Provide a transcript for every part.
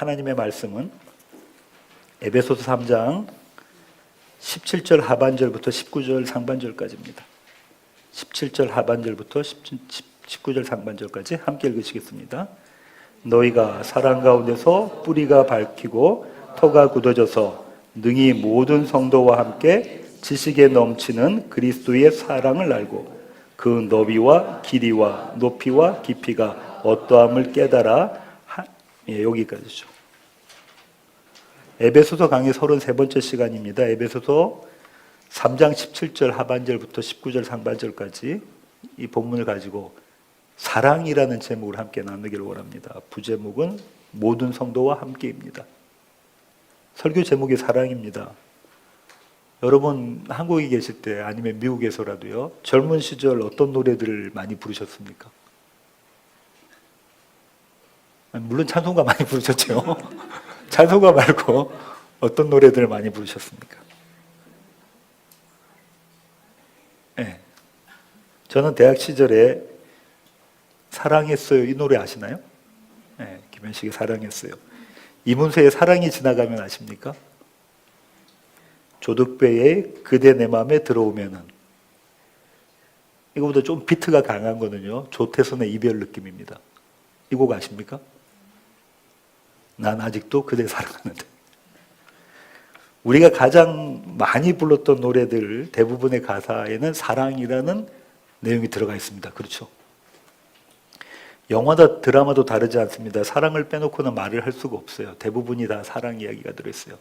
하나님의 말씀은 에베소서 3장 17절 하반절부터 19절 상반절까지입니다. 17절 하반절부터 19절 상반절까지 함께 읽으시겠습니다. 너희가 사랑 가운데서 뿌리가 밝히고 터가 굳어져서 능히 모든 성도와 함께 지식에 넘치는 그리스도의 사랑을 알고 그 너비와 길이와 높이와 깊이가 어떠함을 깨달아 여기까지죠. 에베소서 강의 33번째 시간입니다. 에베소서 3장 17절 하반절부터 19절 상반절까지 이 본문을 가지고 사랑이라는 제목을 함께 나누기를 원합니다. 부제목은 모든 성도와 함께입니다. 설교 제목이 사랑입니다. 여러분 한국에 계실 때 아니면 미국에서라도요, 젊은 시절 어떤 노래들을 많이 부르셨습니까? 물론 찬송가 많이 부르셨죠. 찬송가 말고 어떤 노래들을 많이 부르셨습니까? 네. 저는 대학 시절에 사랑했어요, 이 노래 아시나요? 네, 김현식의 사랑했어요. 이문세의 사랑이 지나가면 아십니까? 조덕배의 그대 내 맘에 들어오면은, 이거보다 좀 비트가 강한 거는요, 조태선의 이별 느낌입니다. 이 곡 아십니까? 난 아직도 그대 사랑하는데. 우리가 가장 많이 불렀던 노래들 대부분의 가사에는 사랑이라는 내용이 들어가 있습니다. 그렇죠? 영화나 드라마도 다르지 않습니다. 사랑을 빼놓고는 말을 할 수가 없어요. 대부분이 다 사랑 이야기가 들어있어요.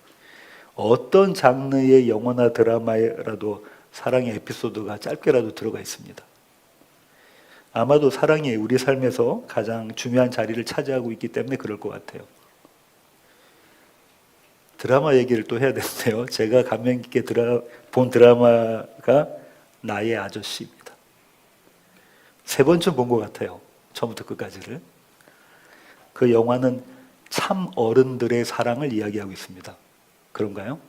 어떤 장르의 영화나 드라마라도 사랑의 에피소드가 짧게라도 들어가 있습니다. 아마도 사랑이 우리 삶에서 가장 중요한 자리를 차지하고 있기 때문에 그럴 것 같아요. 드라마 얘기를 또 해야 되는데요. 제가 감명 깊게 본 드라마가 나의 아저씨입니다. 3번쯤 본 것 같아요. 처음부터 끝까지를. 그 영화는 참 어른들의 사랑을 이야기하고 있습니다. 그런가요?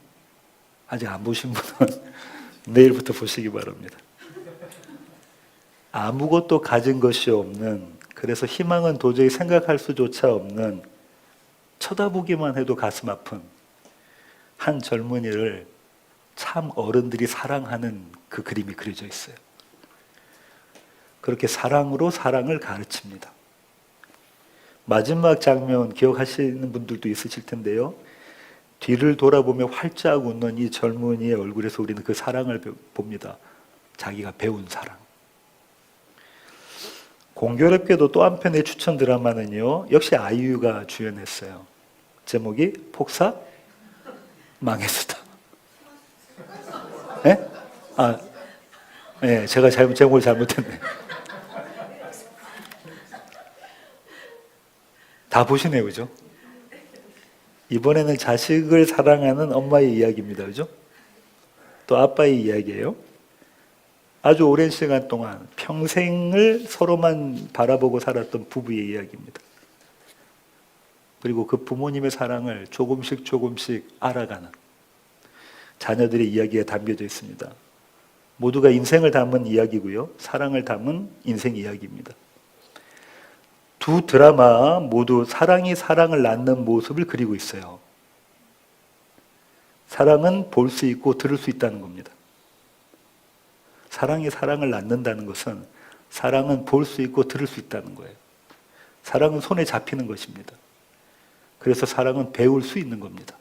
아직 안 보신 분은 내일부터 보시기 바랍니다. 아무것도 가진 것이 없는, 그래서 희망은 도저히 생각할 수조차 없는, 쳐다보기만 해도 가슴 아픈 한 젊은이를 참 어른들이 사랑하는 그 그림이 그려져 있어요. 그렇게 사랑으로 사랑을 가르칩니다. 마지막 장면 기억하시는 분들도 있으실 텐데요. 뒤를 돌아보며 활짝 웃는 이 젊은이의 얼굴에서 우리는 그 사랑을 봅니다. 자기가 배운 사랑. 공교롭게도 또 한편의 추천 드라마는요, 역시 아이유가 주연했어요. 제목이 폭삭 망했수다. 네? 네, 제가 제목을 잘못했네. 다 보시네요, 그죠? 이번에는 자식을 사랑하는 엄마의 이야기입니다, 그죠? 또 아빠의 이야기예요. 아주 오랜 시간 동안 평생을 서로만 바라보고 살았던 부부의 이야기입니다. 그리고 그 부모님의 사랑을 조금씩 알아가는 자녀들의 이야기가 담겨져 있습니다. 모두가 인생을 담은 이야기고요. 사랑을 담은 인생 이야기입니다. 두 드라마 모두 사랑이 사랑을 낳는 모습을 그리고 있어요. 사랑은 볼 수 있고 들을 수 있다는 겁니다. 사랑이 사랑을 낳는다는 것은 사랑은 볼 수 있고 들을 수 있다는 거예요. 사랑은 손에 잡히는 것입니다. 그래서 사랑은 배울 수 있는 겁니다.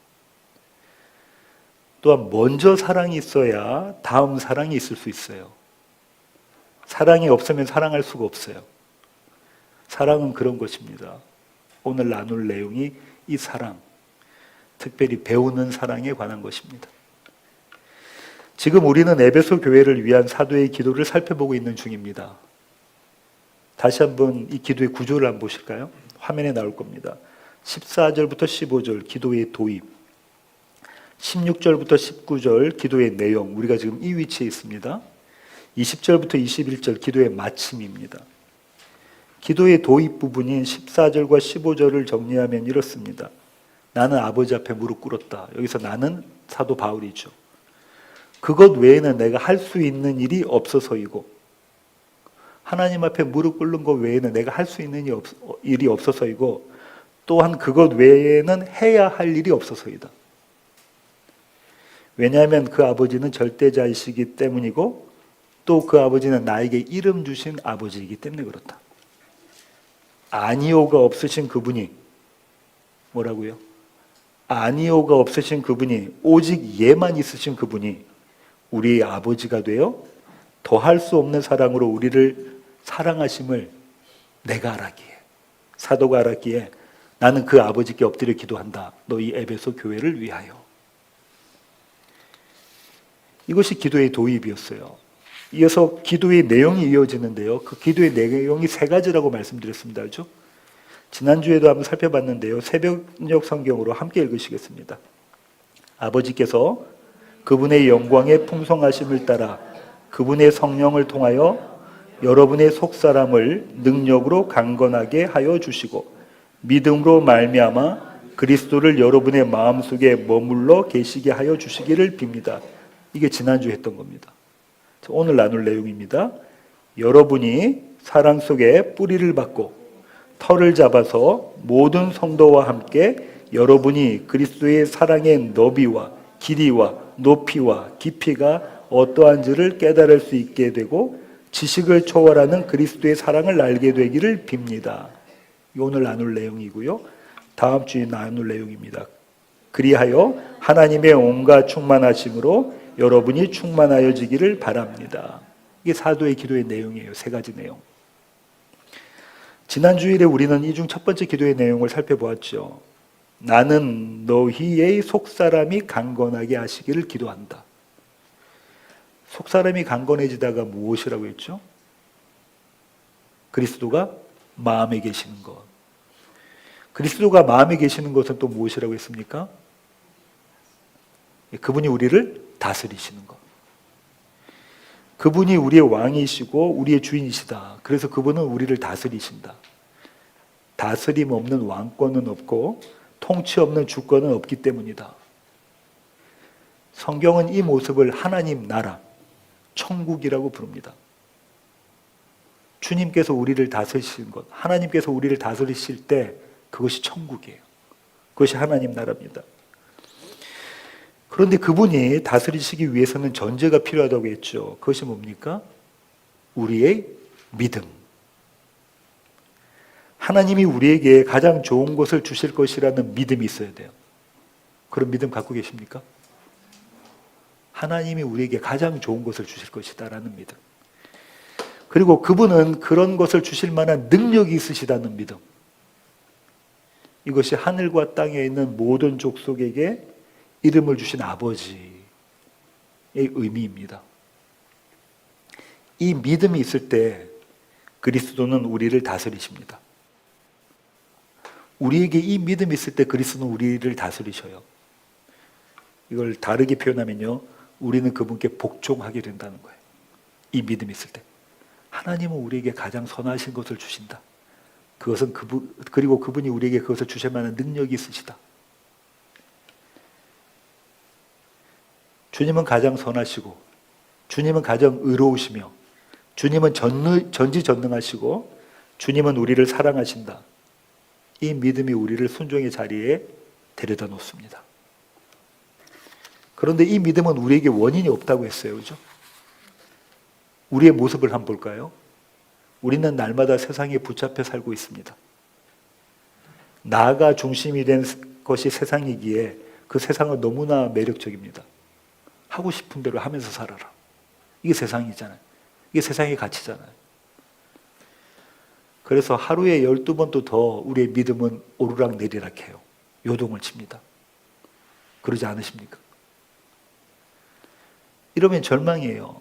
또한 먼저 사랑이 있어야 다음 사랑이 있을 수 있어요. 사랑이 없으면 사랑할 수가 없어요. 사랑은 그런 것입니다. 오늘 나눌 내용이 이 사랑, 특별히 배우는 사랑에 관한 것입니다. 지금 우리는 에베소 교회를 위한 사도의 기도를 살펴보고 있는 중입니다. 다시 한번 이 기도의 구조를 한번 보실까요? 화면에 나올 겁니다. 14절부터 15절 기도의 도입, 16절부터 19절 기도의 내용, 우리가 지금 이 위치에 있습니다. 20절부터 21절 기도의 마침입니다. 기도의 도입 부분인 14절과 15절을 정리하면 이렇습니다. 나는 아버지 앞에 무릎 꿇었다. 여기서 나는 사도 바울이죠. 그것 외에는 내가 할 수 있는 일이 없어서이고, 하나님 앞에 무릎 꿇는 것 외에는 내가 할 수 있는 일이 없어서이고, 또한 그것 외에는 해야 할 일이 없어서이다. 왜냐하면 그 아버지는 절대자이시기 때문이고 또 그 아버지는 나에게 이름 주신 아버지이기 때문에 그렇다. 아니오가 없으신 그분이 뭐라고요? 아니오가 없으신 그분이 오직 예만 있으신 그분이 우리의 아버지가 되어 더할 수 없는 사랑으로 우리를 사랑하심을 내가 알았기에, 사도가 알았기에 나는 그 아버지께 엎드려 기도한다. 너희 에베소 교회를 위하여. 이것이 기도의 도입이었어요. 이어서 기도의 내용이 이어지는데요. 그 기도의 내용이 세 가지라고 말씀드렸습니다. 그렇죠? 지난주에도 한번 살펴봤는데요. 새벽녘 성경으로 함께 읽으시겠습니다. 아버지께서 그분의 영광의 풍성하심을 따라 그분의 성령을 통하여 여러분의 속사람을 능력으로 강건하게 하여 주시고 믿음으로 말미암아 그리스도를 여러분의 마음속에 머물러 계시게 하여 주시기를 빕니다. 이게 지난주에 했던 겁니다. 오늘 나눌 내용입니다. 여러분이 사랑 속에 뿌리를 받고 털을 잡아서 모든 성도와 함께 여러분이 그리스도의 사랑의 너비와 길이와 높이와 깊이가 어떠한지를 깨달을 수 있게 되고 지식을 초월하는 그리스도의 사랑을 알게 되기를 빕니다. 오늘 나눌 내용이고요. 다음 주에 나눌 내용입니다. 그리하여 하나님의 온갖 충만하심으로 여러분이 충만하여지기를 바랍니다. 이게 사도의 기도의 내용이에요. 세 가지 내용. 지난 주일에 우리는 이 중 첫 번째 기도의 내용을 살펴보았죠. 나는 너희의 속사람이 강건하게 하시기를 기도한다. 속사람이 강건해지다가 무엇이라고 했죠? 그리스도가 마음에 계시는 것. 그리스도가 마음에 계시는 것은 또 무엇이라고 했습니까? 그분이 우리를 다스리시는 것. 그분이 우리의 왕이시고 우리의 주인이시다. 그래서 그분은 우리를 다스리신다. 다스림 없는 왕권은 없고 통치 없는 주권은 없기 때문이다. 성경은 이 모습을 하나님 나라, 천국이라고 부릅니다. 주님께서 우리를 다스리시는 것, 하나님께서 우리를 다스리실 때 그것이 천국이에요. 그것이 하나님 나라입니다. 그런데 그분이 다스리시기 위해서는 전제가 필요하다고 했죠. 그것이 뭡니까? 우리의 믿음. 하나님이 우리에게 가장 좋은 것을 주실 것이라는 믿음이 있어야 돼요. 그런 믿음 갖고 계십니까? 하나님이 우리에게 가장 좋은 것을 주실 것이다라는 믿음. 그리고 그분은 그런 것을 주실 만한 능력이 있으시다는 믿음. 이것이 하늘과 땅에 있는 모든 족속에게 이름을 주신 아버지의 의미입니다. 이 믿음이 있을 때 그리스도는 우리를 다스리십니다. 우리에게 이 믿음이 있을 때 그리스도는 우리를 다스리셔요. 이걸 다르게 표현하면요, 우리는 그분께 복종하게 된다는 거예요. 이 믿음이 있을 때 하나님은 우리에게 가장 선하신 것을 주신다. 그것은 그리고 그분이 우리에게 그것을 주실 만한 능력이 있으시다. 주님은 가장 선하시고 주님은 가장 의로우시며 주님은 전지전능하시고 주님은 우리를 사랑하신다. 이 믿음이 우리를 순종의 자리에 데려다 놓습니다. 그런데 이 믿음은 우리에게 원인이 없다고 했어요. 그죠? 우리의 모습을 한번 볼까요? 우리는 날마다 세상에 붙잡혀 살고 있습니다. 나가 중심이 된 것이 세상이기에 그 세상은 너무나 매력적입니다. 하고 싶은 대로 하면서 살아라. 이게 세상이잖아요. 이게 세상의 가치잖아요. 그래서 하루에 12번도 더 우리의 믿음은 오르락 내리락 해요. 요동을 칩니다. 그러지 않으십니까? 이러면 절망이에요.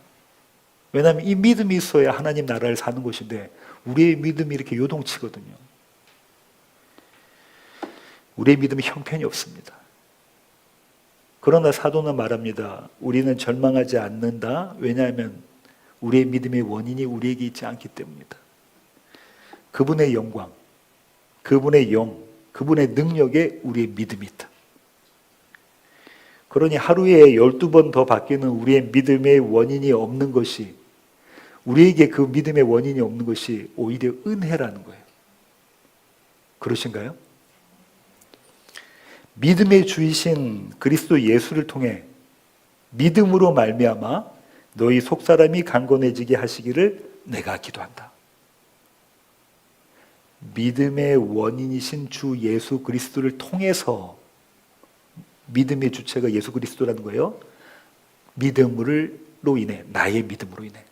왜냐하면 이 믿음이 있어야 하나님 나라를 사는 것인데 우리의 믿음이 이렇게 요동치거든요. 우리의 믿음이 형편이 없습니다. 그러나 사도는 말합니다. 우리는 절망하지 않는다. 왜냐하면 우리의 믿음의 원인이 우리에게 있지 않기 때문이다. 그분의 영광, 그분의 영, 그분의 능력에 우리의 믿음이 있다. 그러니 하루에 12번 더 바뀌는 우리의 믿음의 원인이 없는 것이, 우리에게 그 믿음의 원인이 없는 것이 오히려 은혜라는 거예요. 그러신가요? 믿음의 주이신 그리스도 예수를 통해 믿음으로 말미암아 너희 속사람이 강건해지게 하시기를 내가 기도한다. 믿음의 원인이신 주 예수 그리스도를 통해서, 믿음의 주체가 예수 그리스도라는 거예요. 믿음으로 인해, 나의 믿음으로 인해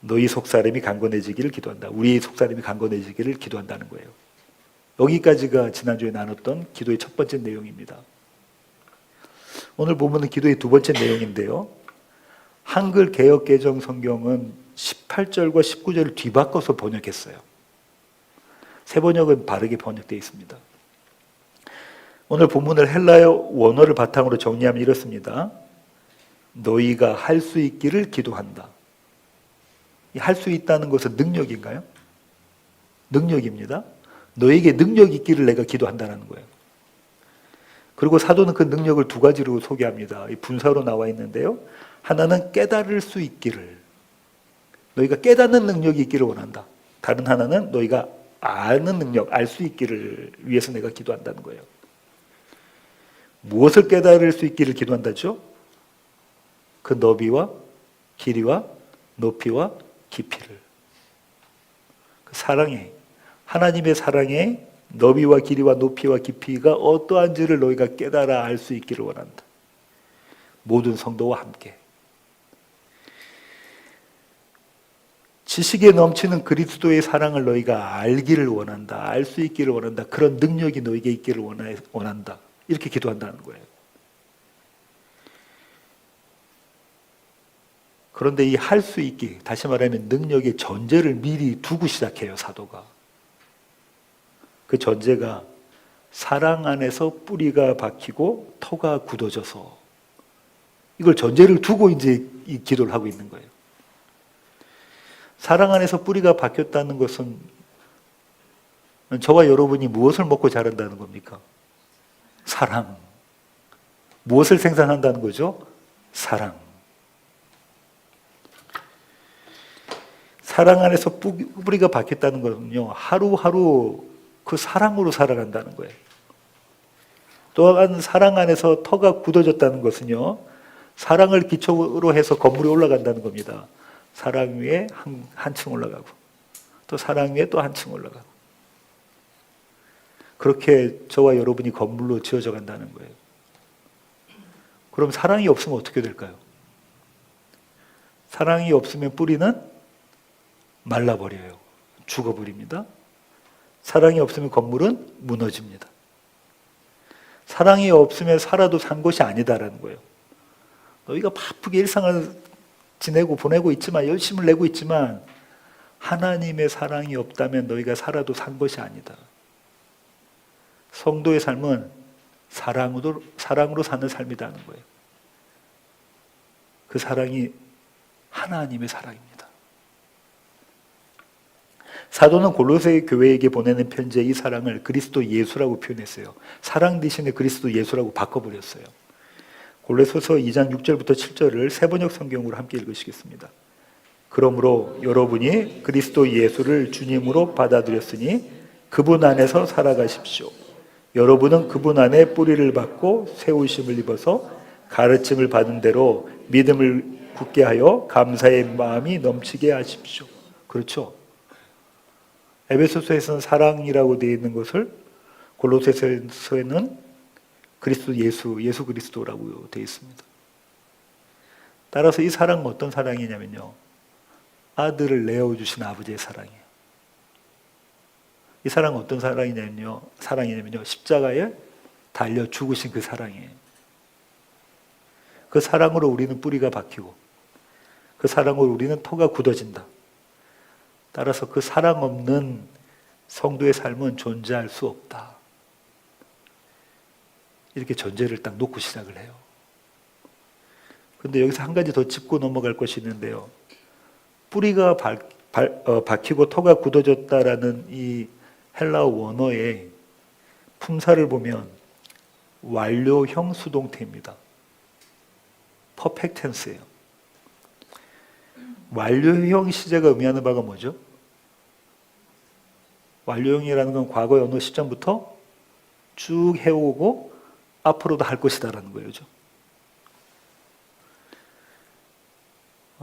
너희 속사람이 강건해지기를 기도한다. 우리의 속사람이 강건해지기를 기도한다는 거예요. 여기까지가 지난주에 나눴던 기도의 첫 번째 내용입니다. 오늘 보면은 기도의 두 번째 내용인데요. 한글 개역 개정 성경은 18절과 19절을 뒤바꿔서 번역했어요. 새 번역은 바르게 번역되어 있습니다. 오늘 본문을 헬라어 원어를 바탕으로 정리하면 이렇습니다. 너희가 할 수 있기를 기도한다. 할 수 있다는 것은 능력인가요? 능력입니다. 너에게 능력이 있기를 내가 기도한다는 거예요. 그리고 사도는 그 능력을 두 가지로 소개합니다. 분사로 나와 있는데요. 하나는 깨달을 수 있기를, 너희가 깨닫는 능력이 있기를 원한다. 다른 하나는 너희가 아는 능력, 알 수 있기를 위해서 내가 기도한다는 거예요. 무엇을 깨달을 수 있기를 기도한다죠? 그 너비와 길이와 높이와 깊이를, 그 사랑의, 하나님의 사랑의 너비와 길이와 높이와 깊이가 어떠한지를 너희가 깨달아 알 수 있기를 원한다. 모든 성도와 함께. 지식에 넘치는 그리스도의 사랑을 너희가 알기를 원한다. 알 수 있기를 원한다. 그런 능력이 너희에게 있기를 원한다. 이렇게 기도한다는 거예요. 그런데 이 할 수 있기, 다시 말하면 능력의 전제를 미리 두고 시작해요, 사도가. 그 전제가 사랑 안에서 뿌리가 박히고 터가 굳어져서, 이걸 전제를 두고 이제 이 기도를 하고 있는 거예요. 사랑 안에서 뿌리가 박혔다는 것은 저와 여러분이 무엇을 먹고 자란다는 겁니까? 사랑. 무엇을 생산한다는 거죠? 사랑. 사랑 안에서 뿌리가 박혔다는 것은요, 하루하루 그 사랑으로 살아간다는 거예요. 또한 사랑 안에서 터가 굳어졌다는 것은요, 사랑을 기초로 해서 건물이 올라간다는 겁니다. 사랑 위에 한 층 올라가고, 또 사랑 위에 또 한 층 올라가고, 그렇게 저와 여러분이 건물로 지어져 간다는 거예요. 그럼 사랑이 없으면 어떻게 될까요? 사랑이 없으면 뿌리는 말라버려요. 죽어버립니다. 사랑이 없으면 건물은 무너집니다. 사랑이 없으면 살아도 산 것이 아니다라는 거예요. 너희가 바쁘게 일상을 지내고 보내고 있지만, 열심을 내고 있지만 하나님의 사랑이 없다면 너희가 살아도 산 것이 아니다. 성도의 삶은 사랑으로 사는 삶이라는 거예요. 그 사랑이 하나님의 사랑입니다. 사도는 골로새 교회에게 보내는 편지에 이 사랑을 그리스도 예수라고 표현했어요. 사랑 대신에 그리스도 예수라고 바꿔버렸어요. 골로새서 2장 6절부터 7절을 새 번역 성경으로 함께 읽으시겠습니다. 그러므로 여러분이 그리스도 예수를 주님으로 받아들였으니 그분 안에서 살아가십시오. 여러분은 그분 안에 뿌리를 받고 세우심을 입어서 가르침을 받은 대로 믿음을 굳게 하여 감사의 마음이 넘치게 하십시오. 그렇죠? 에베소서에서는 사랑이라고 되어 있는 것을 골로새서에는 그리스도 예수 그리스도라고 되어 있습니다. 따라서 이 사랑은 어떤 사랑이냐면요, 아들을 내어주신 아버지의 사랑이에요. 이 사랑은 어떤 사랑이냐면요, 십자가에 달려 죽으신 그 사랑이에요. 그 사랑으로 우리는 뿌리가 박히고, 그 사랑으로 우리는 터가 굳어진다. 따라서 그 사랑 없는 성도의 삶은 존재할 수 없다. 이렇게 전제를 딱 놓고 시작을 해요. 그런데 여기서 한 가지 더 짚고 넘어갈 것이 있는데요. 뿌리가 박히고 터가 굳어졌다라는 이 헬라어 원어의 품사를 보면 완료형 수동태입니다. 퍼펙트 텐스예요. 완료형 시제가 의미하는 바가 뭐죠? 완료형이라는 건 과거의 어느 시점부터 쭉 해오고 앞으로도 할 것이다라는 거예요.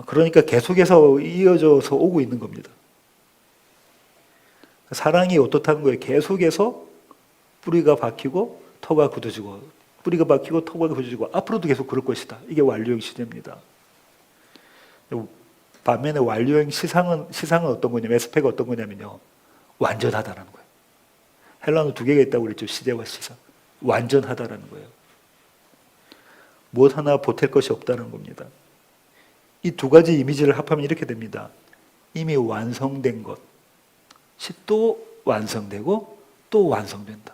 그러니까 계속해서 이어져서 오고 있는 겁니다. 사랑이 어떻다는 거예요? 계속해서 뿌리가 박히고 터가 굳어지고 뿌리가 박히고 터가 굳어지고 앞으로도 계속 그럴 것이다. 이게 완료형 시대입니다. 반면에 완료형 시상은 어떤 거냐면 스펙은 어떤 거냐면요. 완전하다는 거예요. 헬라어는 두 개가 있다고 그랬죠. 시제와 시상. 완전하다라는 거예요. 무엇 하나 보탤 것이 없다는 겁니다. 이 두 가지 이미지를 합하면 이렇게 됩니다. 이미 완성된 것이 또 완성되고 또 완성된다.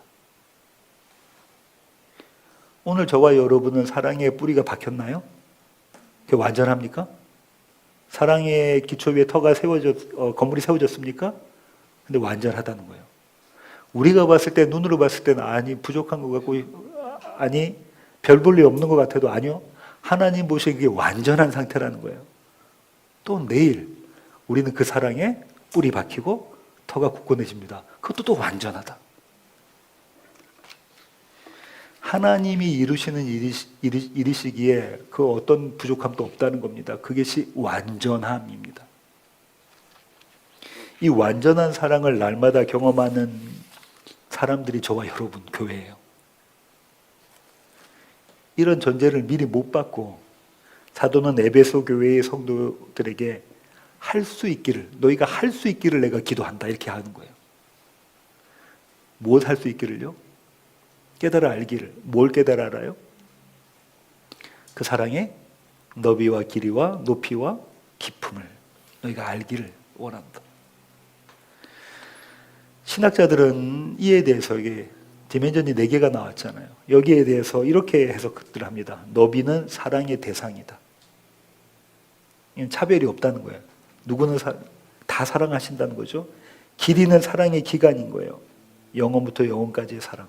오늘 저와 여러분은 사랑의 뿌리가 박혔나요? 그게 완전합니까? 사랑의 기초 위에 건물이 세워졌습니까? 근데 완전하다는 거예요. 우리가 봤을 때, 눈으로 봤을 때는 아니, 부족한 것 같고, 아니, 별 볼 일 없는 것 같아도 아니요. 하나님 보시기에 그게 완전한 상태라는 거예요. 또 내일 우리는 그 사랑에 뿌리 박히고 터가 굳건해집니다. 그것도 또 완전하다. 하나님이 이루시는 일이시기에 그 어떤 부족함도 없다는 겁니다. 그것이 완전함입니다. 이 완전한 사랑을 날마다 경험하는 사람들이 저와 여러분 교회예요. 이런 전제를 미리 못 받고 사도는 에베소 교회의 성도들에게 할 수 있기를, 너희가 할 수 있기를 내가 기도한다 이렇게 하는 거예요. 무엇 할 수 있기를요? 깨달아 알기를. 뭘 깨달아 알아요? 그 사랑의 너비와 길이와 높이와 깊음을 너희가 알기를 원한다. 신학자들은 이에 대해서 이게 디멘전이 4개가 나왔잖아요. 여기에 대해서 이렇게 해석을 합니다. 너비는 사랑의 대상이다. 이건 차별이 없다는 거예요. 누구는 다 사랑하신다는 거죠. 길이는 사랑의 기간인 거예요. 영원부터 영원까지의 사랑.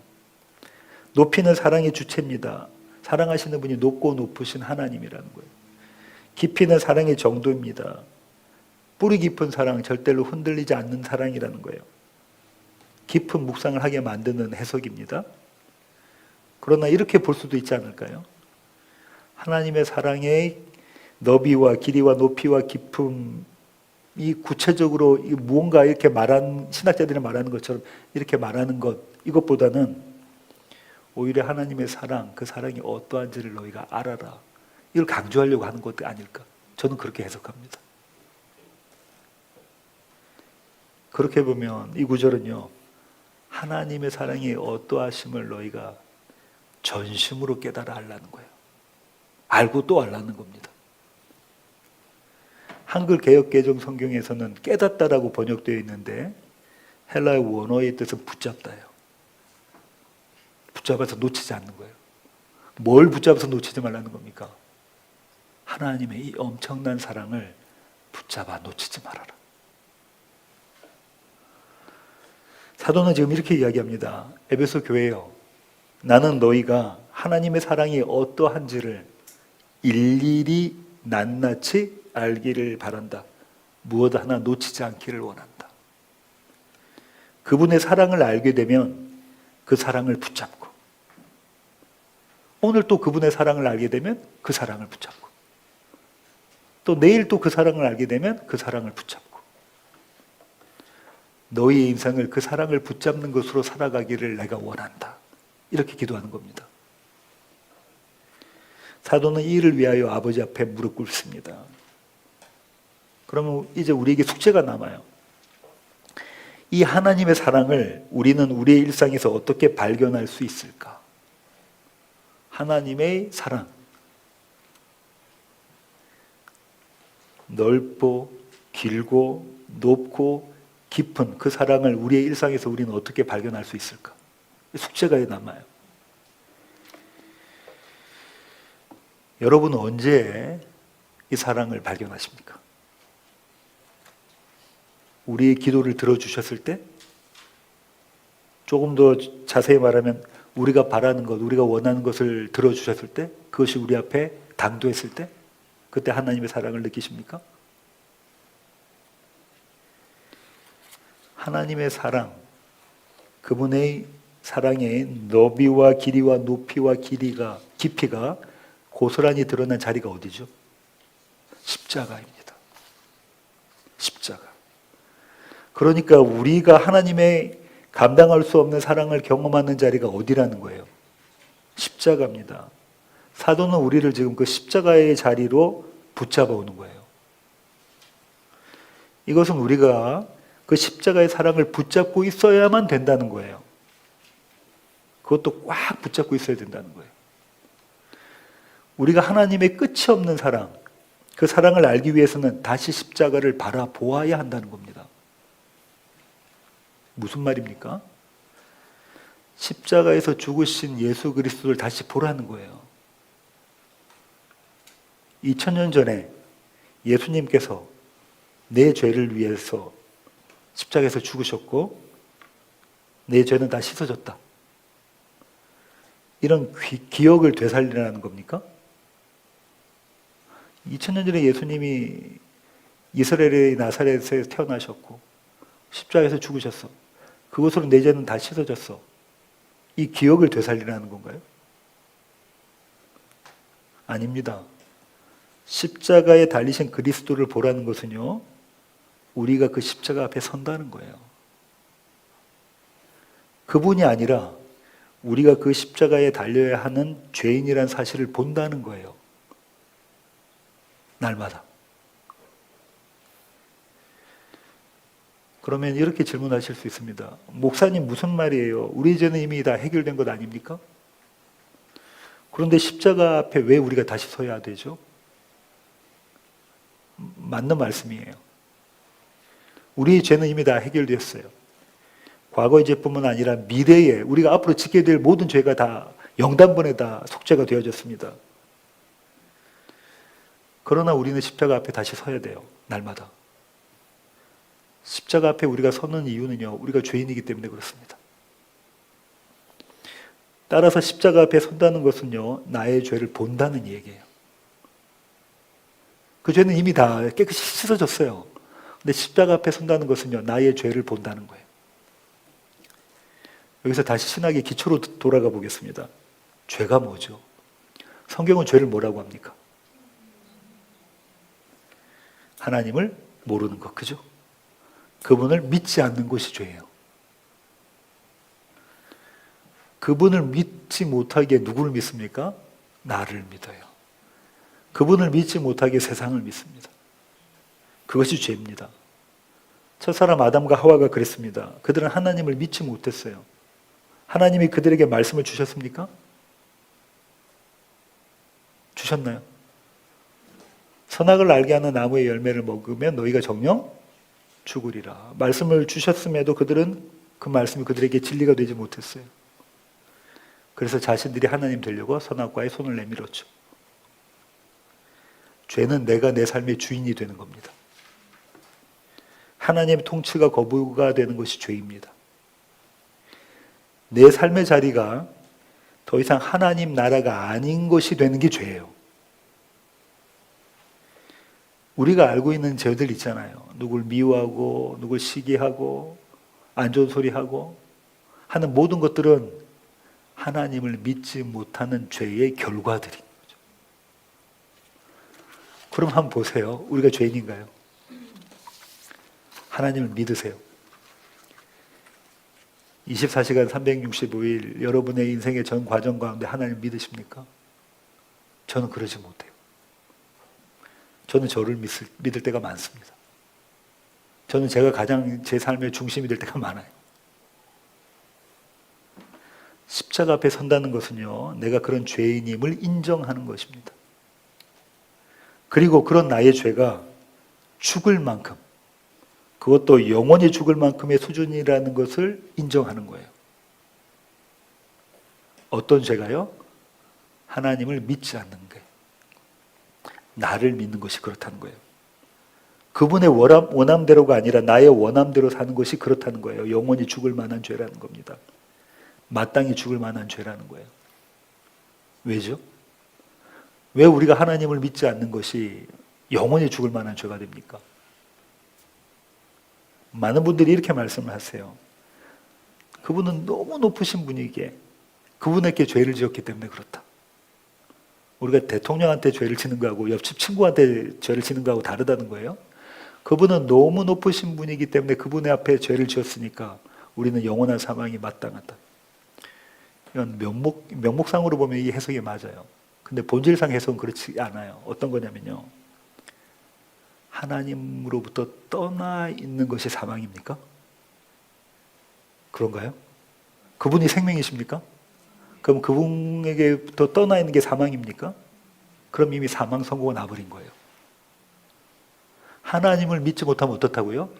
높이는 사랑의 주체입니다. 사랑하시는 분이 높고 높으신 하나님이라는 거예요. 깊이는 사랑의 정도입니다. 뿌리 깊은 사랑, 절대로 흔들리지 않는 사랑이라는 거예요. 깊은 묵상을 하게 만드는 해석입니다. 그러나 이렇게 볼 수도 있지 않을까요? 하나님의 사랑의 너비와 길이와 높이와 깊음이 구체적으로 무언가 이렇게 신학자들이 말하는 것처럼 이렇게 말하는 것, 이것보다는 오히려 하나님의 사랑, 그 사랑이 어떠한지를 너희가 알아라. 이걸 강조하려고 하는 것도 아닐까. 저는 그렇게 해석합니다. 그렇게 보면 이 구절은요, 하나님의 사랑이 어떠하심을 너희가 전심으로 깨달아 알라는 거예요. 알고 또 알라는 겁니다. 한글 개역개정 성경에서는 깨닫다라고 번역되어 있는데 헬라의 원어의 뜻은 붙잡다예요. 붙잡아서 놓치지 않는 거예요. 뭘 붙잡아서 놓치지 말라는 겁니까? 하나님의 이 엄청난 사랑을 붙잡아 놓치지 말아라. 사도는 지금 이렇게 이야기합니다. 에베소 교회여, 나는 너희가 하나님의 사랑이 어떠한지를 일일이 낱낱이 알기를 바란다. 무엇 하나 놓치지 않기를 원한다. 그분의 사랑을 알게 되면 그 사랑을 붙잡고, 오늘 또 그분의 사랑을 알게 되면 그 사랑을 붙잡고, 또 내일 또 그 사랑을 알게 되면 그 사랑을 붙잡고, 너희의 인생을 그 사랑을 붙잡는 것으로 살아가기를 내가 원한다. 이렇게 기도하는 겁니다. 사도는 이 일을 위하여 아버지 앞에 무릎 꿇습니다. 그러면 이제 우리에게 숙제가 남아요. 이 하나님의 사랑을 우리는 우리의 일상에서 어떻게 발견할 수 있을까? 하나님의 사랑. 넓고 길고 높고 깊은 그 사랑을 우리의 일상에서 우리는 어떻게 발견할 수 있을까? 숙제가 남아요. 여러분은 언제 이 사랑을 발견하십니까? 우리의 기도를 들어주셨을 때? 조금 더 자세히 말하면 우리가 바라는 것, 우리가 원하는 것을 들어주셨을 때? 그것이 우리 앞에 당도했을 때? 그때 하나님의 사랑을 느끼십니까? 하나님의 사랑, 그분의 사랑의 너비와 길이와 높이와 깊이가 고스란히 드러난 자리가 어디죠? 십자가입니다. 십자가. 그러니까 우리가 하나님의 감당할 수 없는 사랑을 경험하는 자리가 어디라는 거예요? 십자가입니다. 사도는 우리를 지금 그 십자가의 자리로 붙잡아 오는 거예요. 이것은 우리가 그 십자가의 사랑을 붙잡고 있어야만 된다는 거예요. 그것도 꽉 붙잡고 있어야 된다는 거예요. 우리가 하나님의 끝이 없는 사랑, 그 사랑을 알기 위해서는 다시 십자가를 바라보아야 한다는 겁니다. 무슨 말입니까? 십자가에서 죽으신 예수 그리스도를 다시 보라는 거예요. 2000년 전에 예수님께서 내 죄를 위해서 십자가에서 죽으셨고 내 죄는 다 씻어졌다. 이런 기억을 되살리라는 겁니까? 2000년 전에 예수님이 이스라엘의 나사렛에서 태어나셨고 십자가에서 죽으셨어. 그것으로 내 죄는 다 씻어졌어. 이 기억을 되살리라는 건가요? 아닙니다. 십자가에 달리신 그리스도를 보라는 것은요, 우리가 그 십자가 앞에 선다는 거예요. 그분이 아니라 우리가 그 십자가에 달려야 하는 죄인이라는 사실을 본다는 거예요. 날마다. 그러면 이렇게 질문하실 수 있습니다. 목사님 무슨 말이에요? 우리 죄는 이미 다 해결된 것 아닙니까? 그런데 십자가 앞에 왜 우리가 다시 서야 되죠? 맞는 말씀이에요. 우리의 죄는 이미 다 해결됐어요. 과거의 죄뿐만 아니라 미래에 우리가 앞으로 짓게 될 모든 죄가 다 영단번에 다 속죄가 되어졌습니다. 그러나 우리는 십자가 앞에 다시 서야 돼요. 날마다. 십자가 앞에 우리가 서는 이유는요, 우리가 죄인이기 때문에 그렇습니다. 따라서 십자가 앞에 선다는 것은요, 나의 죄를 본다는 얘기예요. 그 죄는 이미 다 깨끗이 씻어졌어요. 근데 십자가 앞에 선다는 것은요, 나의 죄를 본다는 거예요. 여기서 다시 신학의 기초로 돌아가 보겠습니다. 죄가 뭐죠? 성경은 죄를 뭐라고 합니까? 하나님을 모르는 것, 그죠? 그분을 믿지 않는 것이 죄예요. 그분을 믿지 못하게 누구를 믿습니까? 나를 믿어요. 그분을 믿지 못하게 세상을 믿습니다. 그것이 죄입니다. 첫사람 아담과 하와가 그랬습니다. 그들은 하나님을 믿지 못했어요. 하나님이 그들에게 말씀을 주셨습니까? 주셨나요? 선악을 알게 하는 나무의 열매를 먹으면 너희가 정녕 죽으리라. 말씀을 주셨음에도 그들은 그 말씀이 그들에게 진리가 되지 못했어요. 그래서 자신들이 하나님 되려고 선악과에 손을 내밀었죠. 죄는 내가 내 삶의 주인이 되는 겁니다. 하나님의 통치가 거부가 되는 것이 죄입니다. 내 삶의 자리가 더 이상 하나님 나라가 아닌 것이 되는 게 죄예요. 우리가 알고 있는 죄들 있잖아요. 누굴 미워하고, 누굴 시기하고, 안 좋은 소리 하고 하는 모든 것들은 하나님을 믿지 못하는 죄의 결과들인 거죠. 그럼 한번 보세요. 우리가 죄인인가요? 하나님을 믿으세요. 24시간 365일 여러분의 인생의 전 과정 가운데 하나님 믿으십니까? 저는 그러지 못해요. 저는 저를 믿을 때가 많습니다. 저는 제가 가장 제 삶의 중심이 될 때가 많아요. 십자가 앞에 선다는 것은요, 내가 그런 죄인임을 인정하는 것입니다. 그리고 그런 나의 죄가 죽을 만큼, 그것도 영원히 죽을 만큼의 수준이라는 것을 인정하는 거예요. 어떤 죄가요? 하나님을 믿지 않는 거예요. 나를 믿는 것이 그렇다는 거예요. 그분의 원함대로가 아니라 나의 원함대로 사는 것이 그렇다는 거예요. 영원히 죽을 만한 죄라는 겁니다. 마땅히 죽을 만한 죄라는 거예요. 왜죠? 왜 우리가 하나님을 믿지 않는 것이 영원히 죽을 만한 죄가 됩니까? 많은 분들이 이렇게 말씀을 하세요. 그분은 너무 높으신 분이기에 그분에게 죄를 지었기 때문에 그렇다. 우리가 대통령한테 죄를 지는 거하고 옆집 친구한테 죄를 지는 거하고 다르다는 거예요. 그분은 너무 높으신 분이기 때문에 그분의 앞에 죄를 지었으니까 우리는 영원한 사망이 마땅하다. 이건 명목상으로 보면 이 해석이 맞아요. 근데 본질상 해석은 그렇지 않아요. 어떤 거냐면요. 하나님으로부터 떠나 있는 것이 사망입니까? 그런가요? 그분이 생명이십니까? 그럼 그분에게부터 떠나 있는 게 사망입니까? 그럼 이미 사망 선고가 나버린 거예요. 하나님을 믿지 못하면 어떻다고요?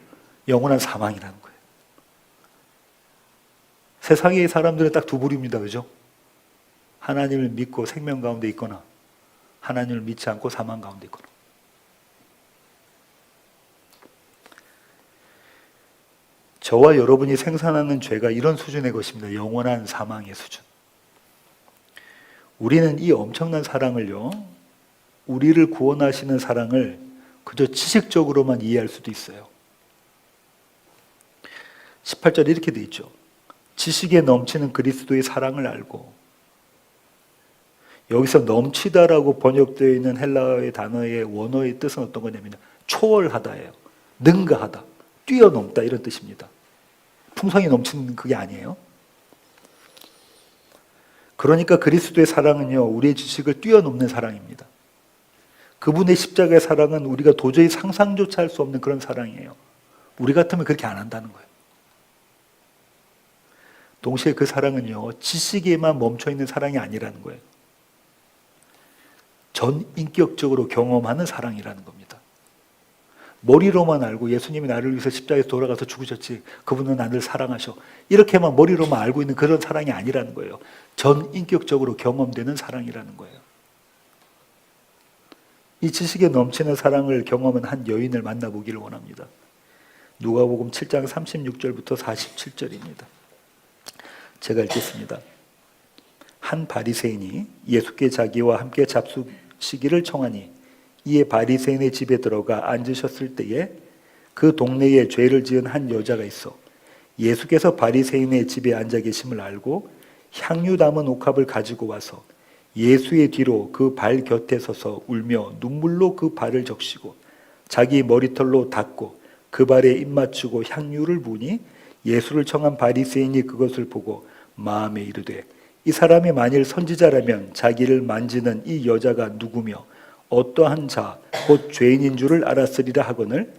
영원한 사망이라는 거예요. 세상의 사람들은 딱 두 부류입니다. 그죠? 하나님을 믿고 생명 가운데 있거나 하나님을 믿지 않고 사망 가운데 있거나. 저와 여러분이 생산하는 죄가 이런 수준의 것입니다. 영원한 사망의 수준. 우리는 이 엄청난 사랑을요, 우리를 구원하시는 사랑을 그저 지식적으로만 이해할 수도 있어요. 18절에 이렇게 돼 있죠. 지식에 넘치는 그리스도의 사랑을 알고. 여기서 넘치다라고 번역되어 있는 헬라어의 단어의 원어의 뜻은 어떤 거냐면 초월하다예요. 능가하다, 뛰어넘다 이런 뜻입니다. 풍성이 넘치는 그게 아니에요. 그러니까 그리스도의 사랑은요, 우리의 지식을 뛰어넘는 사랑입니다. 그분의 십자가의 사랑은 우리가 도저히 상상조차 할 수 없는 그런 사랑이에요. 우리 같으면 그렇게 안 한다는 거예요. 동시에 그 사랑은요, 지식에만 멈춰있는 사랑이 아니라는 거예요. 전인격적으로 경험하는 사랑이라는 겁니다. 머리로만 알고 예수님이 나를 위해서 십자가에서 돌아가서 죽으셨지, 그분은 나를 사랑하셔, 이렇게만 머리로만 알고 있는 그런 사랑이 아니라는 거예요. 전인격적으로 경험되는 사랑이라는 거예요. 이 지식에 넘치는 사랑을 경험한 한 여인을 만나보기를 원합니다. 누가복음 7장 36절부터 47절입니다. 제가 읽겠습니다. 한 바리새인이 예수께 자기와 함께 잡수시기를 청하니 이에 바리새인의 집에 들어가 앉으셨을 때에 그 동네에 죄를 지은 한 여자가 있어 예수께서 바리새인의 집에 앉아 계심을 알고 향유 담은 옥합을 가지고 와서 예수의 뒤로 그 발 곁에 서서 울며 눈물로 그 발을 적시고 자기 머리털로 닦고 그 발에 입 맞추고 향유를 부으니 예수를 청한 바리새인이 그것을 보고 마음에 이르되 이 사람이 만일 선지자라면 자기를 만지는 이 여자가 누구며 어떠한 자 곧 죄인인 줄을 알았으리라 하거늘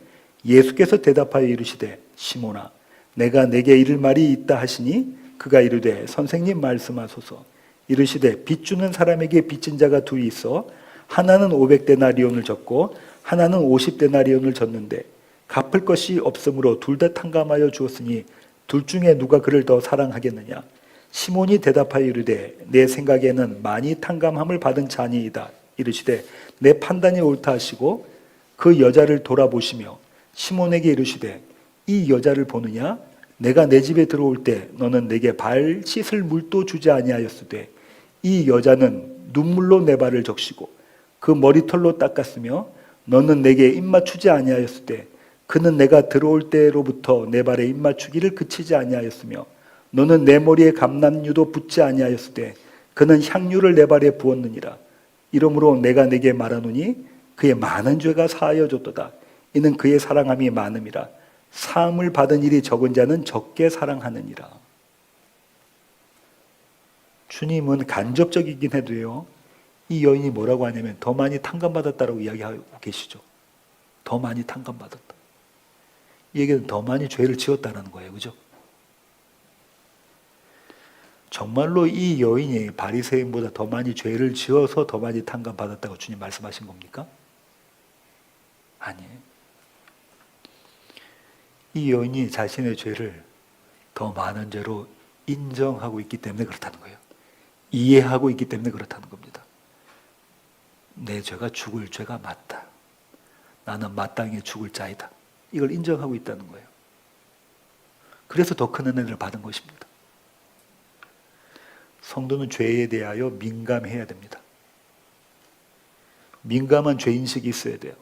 예수께서 대답하여 이르시되 시몬아 내가 내게 이를 말이 있다 하시니 그가 이르되 선생님 말씀하소서. 이르시되 빚 주는 사람에게 빚진 자가 둘이 있어 하나는 500데나리온을 졌고 하나는 50데나리온을 졌는데 갚을 것이 없으므로 둘 다 탕감하여 주었으니 둘 중에 누가 그를 더 사랑하겠느냐. 시몬이 대답하여 이르되 내 생각에는 많이 탕감함을 받은 자니이다. 이르시되 내 판단이 옳다 하시고 그 여자를 돌아보시며 시몬에게 이르시되 이 여자를 보느냐. 내가 내 집에 들어올 때 너는 내게 발 씻을 물도 주지 아니하였으되 이 여자는 눈물로 내 발을 적시고 그 머리털로 닦았으며 너는 내게 입맞추지 아니하였을 때 그는 내가 들어올 때로부터 내 발에 입맞추기를 그치지 아니하였으며 너는 내 머리에 감람유도 붓지 아니하였을 때 그는 향유를 내 발에 부었느니라. 이러므로 내가 내게 말하노니 그의 많은 죄가 사하여졌도다. 이는 그의 사랑함이 많음이라. 사함을 받은 일이 적은 자는 적게 사랑하느니라. 주님은 간접적이긴 해도요, 이 여인이 뭐라고 하냐면 더 많이 탕감받았다라고 이야기하고 계시죠. 더 많이 탕감받았다. 이 얘기는 더 많이 죄를 지었다는 거예요. 그죠? 정말로 이 여인이 바리새인보다 더 많이 죄를 지어서 더 많이 탕감받았다고 주님 말씀하신 겁니까? 아니에요. 이 여인이 자신의 죄를 더 많은 죄로 인정하고 있기 때문에 그렇다는 거예요. 이해하고 있기 때문에 그렇다는 겁니다. 내 죄가 죽을 죄가 맞다. 나는 마땅히 죽을 자이다. 이걸 인정하고 있다는 거예요. 그래서 더 큰 은혜를 받은 것입니다. 성도는 죄에 대하여 민감해야 됩니다. 민감한 죄인식이 있어야 돼요.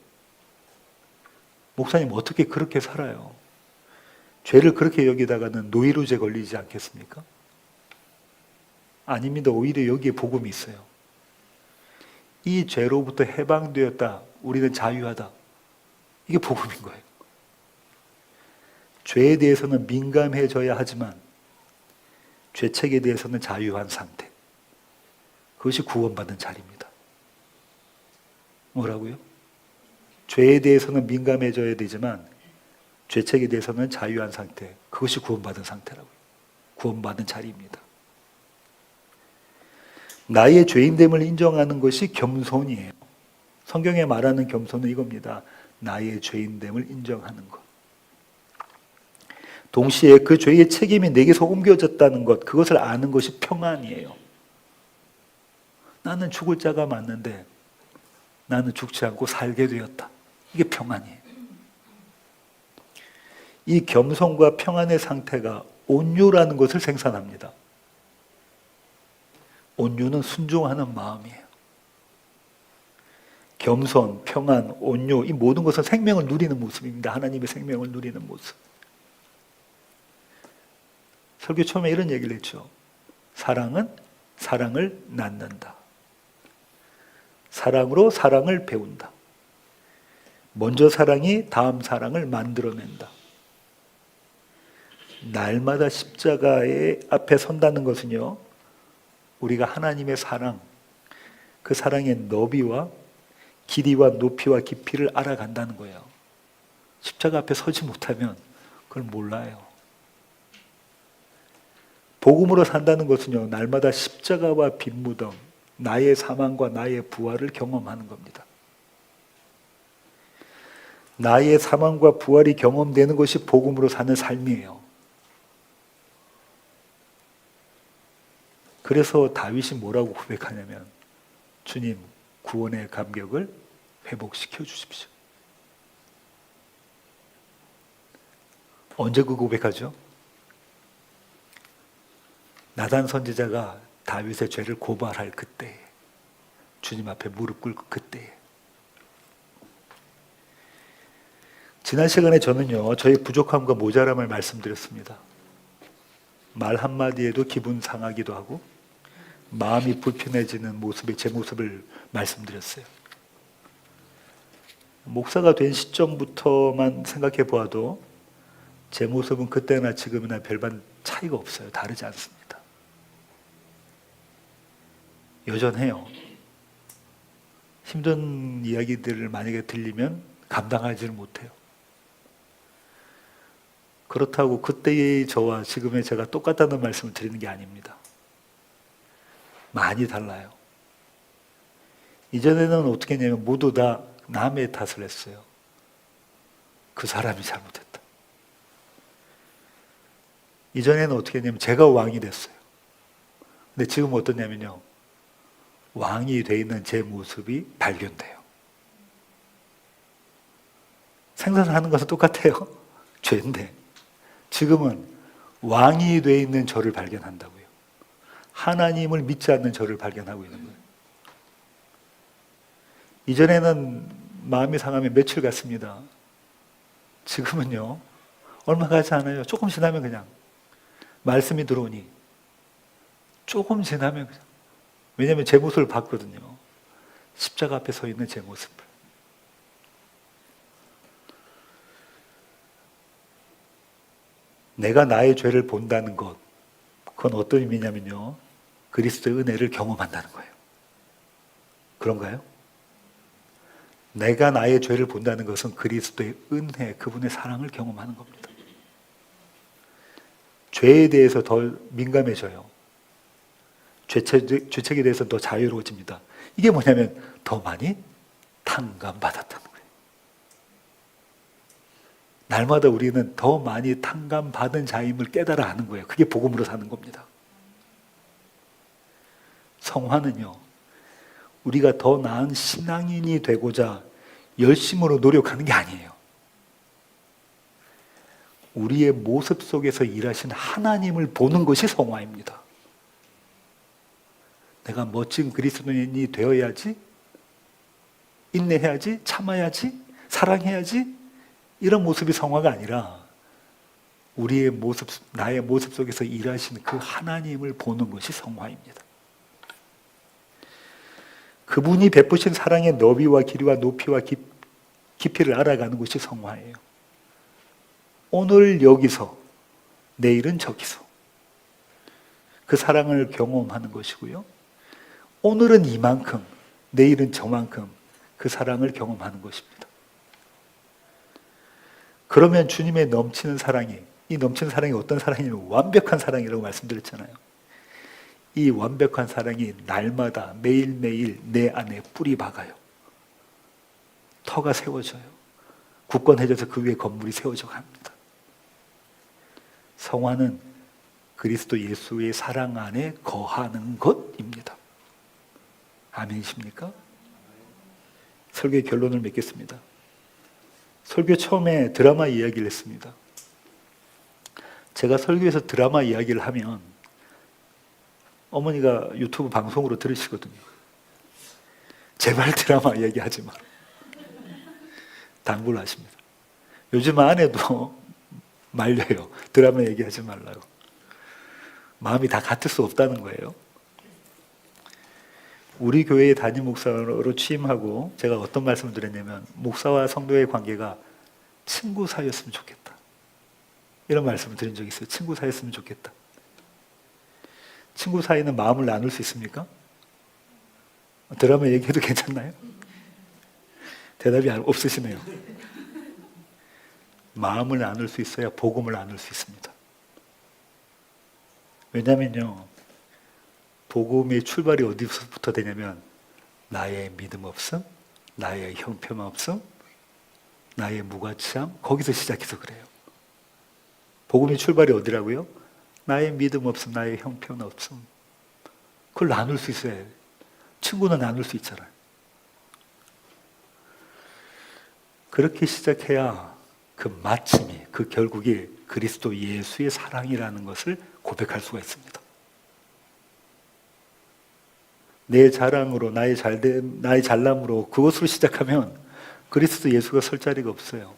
목사님 어떻게 그렇게 살아요? 죄를 그렇게 여기다가는 노이로제 걸리지 않겠습니까? 아닙니다. 오히려 여기에 복음이 있어요. 이 죄로부터 해방되었다. 우리는 자유하다. 이게 복음인 거예요. 죄에 대해서는 민감해져야 하지만 죄책에 대해서는 자유한 상태. 그것이 구원받은 자리입니다. 뭐라고요? 죄에 대해서는 민감해져야 되지만 죄책에 대해서는 자유한 상태. 그것이 구원받은 상태라고요. 구원받은 자리입니다. 나의 죄인됨을 인정하는 것이 겸손이에요. 성경에 말하는 겸손은 이겁니다. 나의 죄인됨을 인정하는 것. 동시에 그 죄의 책임이 내게서 옮겨졌다는 것, 그것을 아는 것이 평안이에요. 나는 죽을 자가 맞는데 나는 죽지 않고 살게 되었다. 이게 평안이에요. 이 겸손과 평안의 상태가 온유라는 것을 생산합니다. 온유는 순종하는 마음이에요. 겸손, 평안, 온유, 이 모든 것은 생명을 누리는 모습입니다. 하나님의 생명을 누리는 모습. 설교 처음에 이런 얘기를 했죠. 사랑은 사랑을 낳는다. 사랑으로 사랑을 배운다. 먼저 사랑이 다음 사랑을 만들어낸다. 날마다 십자가의 앞에 선다는 것은요, 우리가 하나님의 사랑, 그 사랑의 너비와 길이와 높이와 깊이를 알아간다는 거예요. 십자가 앞에 서지 못하면 그걸 몰라요. 복음으로 산다는 것은요, 날마다 십자가와 빈무덤, 나의 사망과 나의 부활을 경험하는 겁니다. 나의 사망과 부활이 경험되는 것이 복음으로 사는 삶이에요. 그래서 다윗이 뭐라고 고백하냐면, 주님, 구원의 감격을 회복시켜 주십시오. 언제 그 고백하죠? 나단 선지자가 다윗의 죄를 고발할 그때, 주님 앞에 무릎 꿇고 그때. 지난 시간에 저는요, 저의 부족함과 모자람을 말씀드렸습니다. 말 한마디에도 기분 상하기도 하고 마음이 불편해지는 모습이 제 모습을 말씀드렸어요. 목사가 된 시점부터만 생각해 보아도 제 모습은 그때나 지금이나 별반 차이가 없어요. 다르지 않습니다. 여전해요. 힘든 이야기들을 만약에 들리면 감당하지를 못해요. 그렇다고 그때의 저와 지금의 제가 똑같다는 말씀을 드리는 게 아닙니다. 많이 달라요. 이전에는 어떻게 했냐면 모두 다 남의 탓을 했어요. 그 사람이 잘못했다. 이전에는 어떻게 했냐면 제가 왕이 됐어요. 근데 지금 어떠냐면요, 왕이 돼 있는 제 모습이 발견돼요. 생산하는 것은 똑같아요. 죄인데 지금은 왕이 돼 있는 저를 발견한다고요. 하나님을 믿지 않는 저를 발견하고 있는 거예요. 이전에는 마음이 상하면 며칠 갔습니다. 지금은요, 얼마 가지 않아요. 조금 지나면 그냥 말씀이 들어오니 조금 지나면 그냥, 왜냐하면 제 모습을 봤거든요. 십자가 앞에 서 있는 제 모습을. 내가 나의 죄를 본다는 것, 그건 어떤 의미냐면요, 그리스도의 은혜를 경험한다는 거예요. 그런가요? 내가 나의 죄를 본다는 것은 그리스도의 은혜, 그분의 사랑을 경험하는 겁니다. 죄에 대해서 더 민감해져요. 죄책에 대해서 더 자유로워집니다. 이게 뭐냐면 더 많이 탕감받았다는 거예요. 날마다 우리는 더 많이 탕감받은 자임을 깨달아 하는 거예요. 그게 복음으로 사는 겁니다. 성화는요, 우리가 더 나은 신앙인이 되고자 열심으로 노력하는 게 아니에요. 우리의 모습 속에서 일하신 하나님을 보는 것이 성화입니다. 내가 멋진 그리스도인이 되어야지, 인내해야지, 참아야지, 사랑해야지, 이런 모습이 성화가 아니라 우리의 모습, 나의 모습 속에서 일하시는 그 하나님을 보는 것이 성화입니다. 그분이 베푸신 사랑의 너비와 길이와 높이와 깊이를 알아가는 것이 성화예요. 오늘 여기서, 내일은 저기서 그 사랑을 경험하는 것이고요. 오늘은 이만큼, 내일은 저만큼 그 사랑을 경험하는 것입니다. 그러면 주님의 넘치는 사랑이, 이 넘치는 사랑이 어떤 사랑이냐면 완벽한 사랑이라고 말씀드렸잖아요. 이 완벽한 사랑이 날마다 매일매일 내 안에 뿌리 박아요. 터가 세워져요. 굳건해져서 그 위에 건물이 세워져 갑니다. 성화는 그리스도 예수의 사랑 안에 거하는 것입니다. 아멘이십니까? 설교의 결론을 맺겠습니다. 설교 처음에 드라마 이야기를 했습니다. 제가 설교에서 드라마 이야기를 하면 어머니가 유튜브 방송으로 들으시거든요. 제발 드라마 이야기하지 마. 당부를 하십니다. 요즘 아내도 말려요. 드라마 얘기하지 말라고. 마음이 다 같을 수 없다는 거예요. 우리 교회의 담임 목사로 취임하고 제가 어떤 말씀을 드렸냐면 목사와 성도의 관계가 친구 사이였으면 좋겠다. 이런 말씀을 드린 적이 있어요. 친구 사이였으면 좋겠다. 친구 사이는 마음을 나눌 수 있습니까? 드라마 얘기해도 괜찮나요? 대답이 없으시네요. 마음을 나눌 수 있어야 복음을 나눌 수 있습니다. 왜냐면요, 복음의 출발이 어디서부터 되냐면 나의 믿음 없음, 나의 형편 없음, 나의 무가치함, 거기서 시작해서 그래요. 복음의 출발이 어디라고요? 나의 믿음 없음, 나의 형편 없음. 그걸 나눌 수 있어야 해요. 친구는 나눌 수 있잖아요. 그렇게 시작해야 그 마침이, 그 결국이 그리스도 예수의 사랑이라는 것을 고백할 수가 있습니다. 내 자랑으로, 나의 잘남으로 그것으로 시작하면 그리스도 예수가 설 자리가 없어요.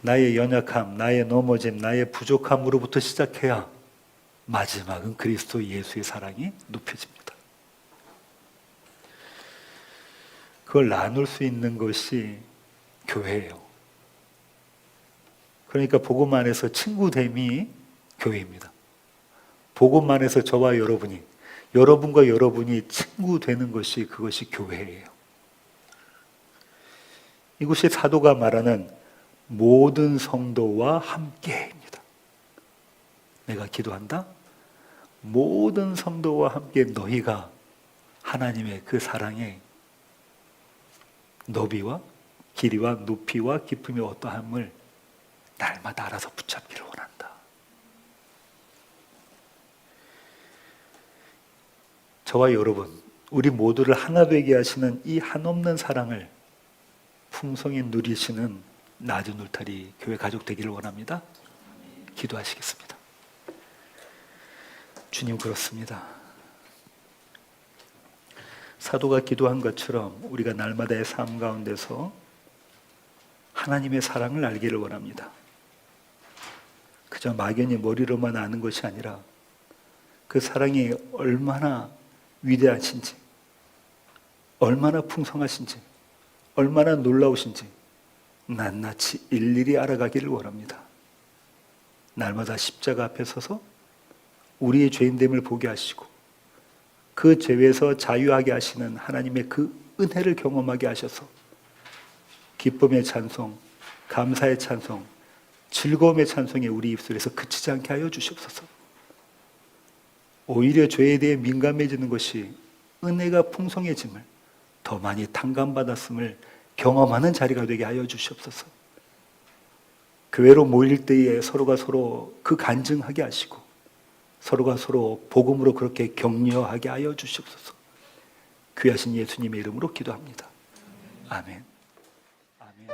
나의 연약함, 나의 넘어짐, 나의 부족함으로부터 시작해야 마지막은 그리스도 예수의 사랑이 높여집니다. 그걸 나눌 수 있는 것이 교회예요. 그러니까 복음 안에서 친구됨이 교회입니다. 복음 안에서 저와 여러분이, 여러분과 여러분이 친구 되는 것이 그것이 교회예요. 이것이 사도가 말하는 모든 성도와 함께입니다. 내가 기도한다. 모든 성도와 함께 너희가 하나님의 그 사랑의 너비와 길이와 높이와 깊음이 어떠함을 날마다 알아서 붙잡기를 원한다. 저와 여러분, 우리 모두를 하나 되게 하시는 이 한없는 사랑을 풍성히 누리시는 낮은 울타리 교회 가족 되기를 원합니다. 기도하시겠습니다. 주님, 그렇습니다. 사도가 기도한 것처럼 우리가 날마다의 삶 가운데서 하나님의 사랑을 알기를 원합니다. 그저 막연히 머리로만 아는 것이 아니라 그 사랑이 얼마나 위대하신지, 얼마나 풍성하신지, 얼마나 놀라우신지 낱낱이 일일이 알아가기를 원합니다. 날마다 십자가 앞에 서서 우리의 죄인됨을 보게 하시고 그 죄에서 자유하게 하시는 하나님의 그 은혜를 경험하게 하셔서 기쁨의 찬송, 감사의 찬송, 즐거움의 찬송이 우리 입술에서 그치지 않게 하여 주시옵소서. 오히려 죄에 대해 민감해지는 것이 은혜가 풍성해짐을, 더 많이 탕감받았음을 경험하는 자리가 되게 하여 주시옵소서. 교회로 모일 때에 서로가 서로 그 간증하게 하시고 서로가 서로 복음으로 그렇게 격려하게 하여 주시옵소서. 귀하신 예수님의 이름으로 기도합니다. 아멘. 아멘.